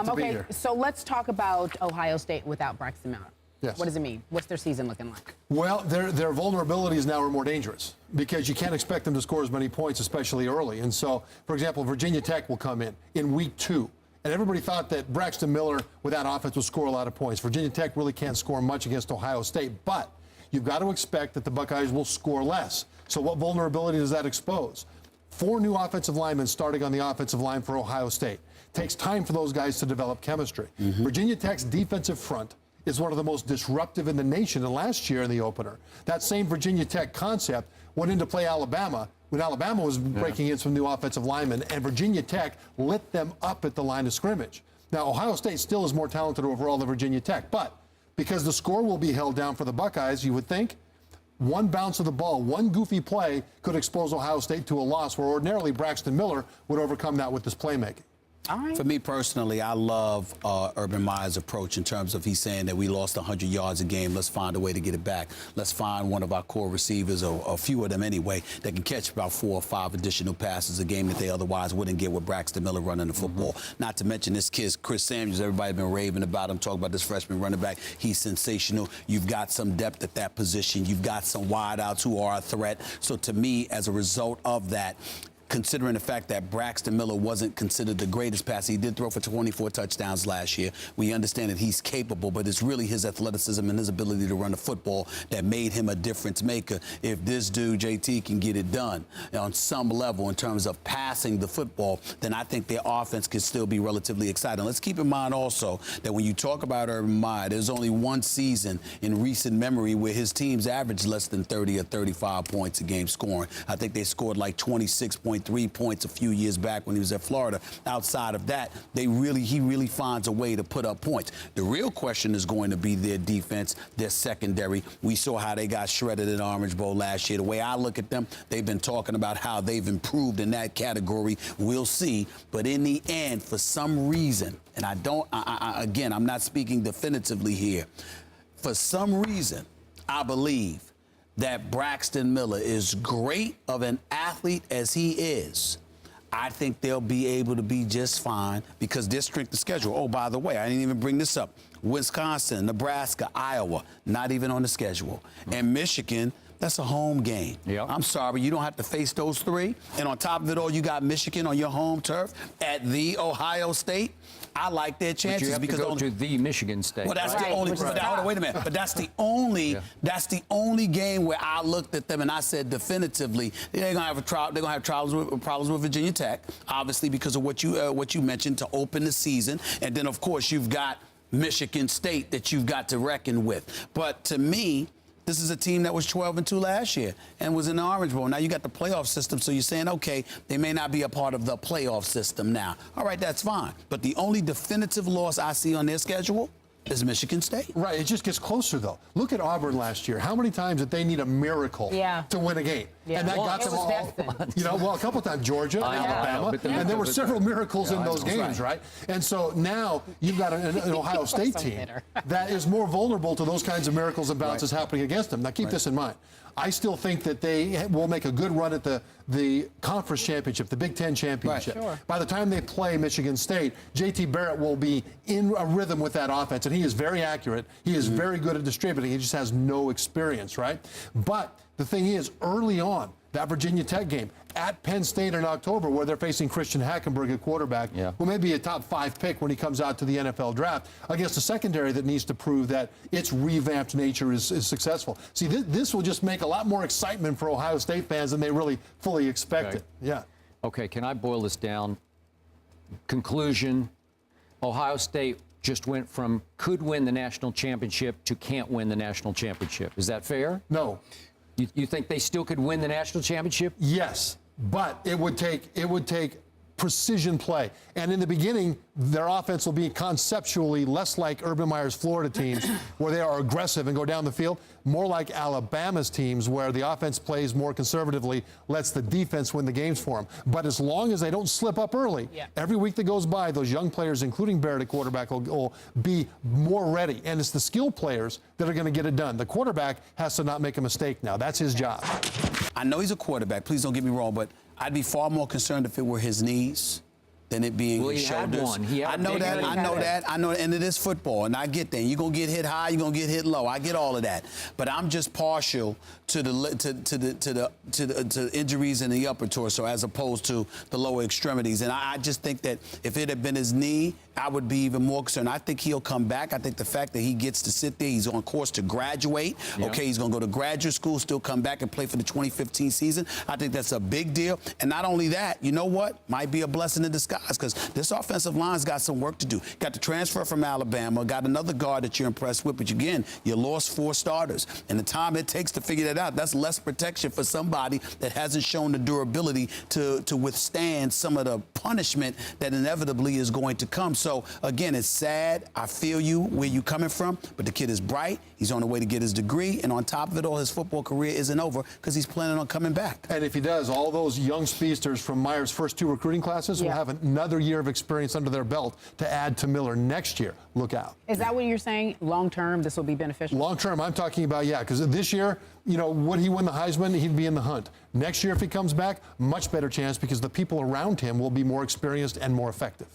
Okay, so let's talk about Ohio State without Braxton Miller. Yes. What does it mean? What's their season looking like? Well, their vulnerabilities now are more dangerous because you can't expect them to score as many points, especially early. And so, for example, Virginia Tech will come in week 2. And everybody thought that Braxton Miller, with that offense, would score a lot of points. Virginia Tech really can't score much against Ohio State, but you've got to expect that the Buckeyes will score less. So what vulnerability does that expose? 4 new offensive linemen starting on the offensive line for Ohio State. Takes time for those guys to develop chemistry. Virginia Tech's defensive front is one of the most disruptive in the nation. And last year in the opener, that same Virginia Tech concept went into play Alabama when Alabama was breaking in some new offensive linemen, and Virginia Tech lit them up at the line of scrimmage. Now, Ohio State still is more talented overall than Virginia Tech, but because the score will be held down for the Buckeyes, you would think one bounce of the ball, one goofy play could expose Ohio State to a loss where ordinarily Braxton Miller would overcome that with his playmaking. All right. For me personally, I love Urban Meyer's approach in terms of he's saying that we lost 100 yards a game. Let's find a way to get it back. Let's find one of our core receivers, or a few of them anyway, that can catch about 4 or 5 additional passes a game that they otherwise wouldn't get with Braxton Miller running the football. Not to mention this kid, Chris Samuels. Everybody's been raving about him, talking about this freshman running back. He's sensational. You've got some depth at that position. You've got some wideouts who are a threat. So to me, as a result of that, considering the fact that Braxton Miller wasn't considered the greatest passer. He did throw for 24 touchdowns last year. We understand that he's capable, but it's really his athleticism and his ability to run the football that made him a difference maker. If this dude, JT, can get it done on some level in terms of passing the football, then I think their offense could still be relatively exciting. Let's keep in mind also that when you talk about Urban Meyer, there's only one season in recent memory where his teams averaged less than 30 or 35 points a game scoring. I think they scored like 26.3 points a few years back when he was at Florida. Outside of that, he really finds a way to put up points. The real question is going to be their defense, their secondary. We saw how they got shredded at Orange Bowl last year. The way I look at them, they've been talking about how they've improved in that category. We'll see. But in the end, for some reason, and again, I'm not speaking definitively here. For some reason, I believe that Braxton Miller, is great of an athlete as he is, I think they'll be able to be just fine because their strength of schedule. Oh, by the way, I didn't even bring this up. Wisconsin, Nebraska, Iowa, not even on the schedule. And Michigan, that's a home game. Yep. I'm sorry, you don't have to face those 3. And on top of it all, you got Michigan on your home turf at the Ohio State. I like their chances but you have because to go to the Michigan State. Well, that's right. the only. Right. Hold on, wait a minute. But that's the only. That's the only game where I looked at them and I said definitively they're gonna have problems with Virginia Tech, obviously because of what you mentioned to open the season, and then of course you've got Michigan State that you've got to reckon with. But to me, this is a team that was 12-2 last year and was in the Orange Bowl. Now you got the playoff system, so you're saying, okay, they may not be a part of the playoff system now. All right, that's fine. But the only definitive loss I see on their schedule is Michigan State. Right, it just gets closer, though. Look at Auburn last year. How many times did they need a miracle to win a game? Yeah. And that got them all, a couple times, Georgia, Alabama, and there were several miracles in those games, right? And so now you've got an Ohio State team that is more vulnerable to those kinds of miracles and bounces happening against them. Now, keep this in mind. I still think that they will make a good run at the conference championship, the Big Ten championship. Right. Sure. By the time they play Michigan State, J.T. Barrett will be in a rhythm with that offense, and he is very accurate. He is very good at distributing. He just has no experience, right? But the thing is, early on, that Virginia Tech game at Penn State in October, where they're facing Christian Hackenberg at quarterback, who may be a top 5 pick when he comes out to the NFL draft, against a secondary that needs to prove that its revamped nature is successful. See, this will just make a lot more excitement for Ohio State fans than they really fully expected. Yeah. Okay, can I boil this down? Conclusion, Ohio State just went from could win the national championship to can't win the national championship. Is that fair? No. You think they still could win the national championship? Yes, but it would take precision play. And in the beginning, their offense will be conceptually less like Urban Meyer's Florida teams, where they are aggressive and go down the field, more like Alabama's teams, where the offense plays more conservatively, lets the defense win the games for them. But as long as they don't slip up early, every week that goes by, those young players, including Barrett at quarterback, will be more ready. And it's the skill players that are going to get it done. The quarterback has to not make a mistake now. That's his job. I know he's a quarterback. Please don't get me wrong, but I'd be far more concerned if it were his knees than it being Well, his he had shoulders. one. He had I know bigger that. than I he know had. that. I know, and it is football, and I get that. You're gonna get hit high. You're gonna get hit low. I get all of that. But I'm just partial to the injuries in the upper torso as opposed to the lower extremities. And I just think that if it had been his knee, I would be even more concerned. I think he'll come back. I think the fact that he gets to sit there, he's on course to graduate. Yeah. Okay, he's going to go to graduate school, still come back and play for the 2015 season. I think that's a big deal. And not only that, you know what? Might be a blessing in disguise because this offensive line's got some work to do. Got the transfer from Alabama, got another guard that you're impressed with, but again, you lost 4 starters. And the time it takes to figure that out, that's less protection for somebody that hasn't shown the durability to withstand some of the punishment that inevitably is going to come. So, again, it's sad. I feel you where you're coming from, but the kid is bright. He's on the way to get his degree, and on top of it all, his football career isn't over because he's planning on coming back. And if he does, all those young speedsters from Meyer's first 2 recruiting classes will have another year of experience under their belt to add to Miller next year. Look out. Is that what you're saying? Long term, this will be beneficial? Long term, I'm talking about, yeah, because this year, you know, would he win the Heisman? He'd be in the hunt. Next year, if he comes back, much better chance because the people around him will be more experienced and more effective.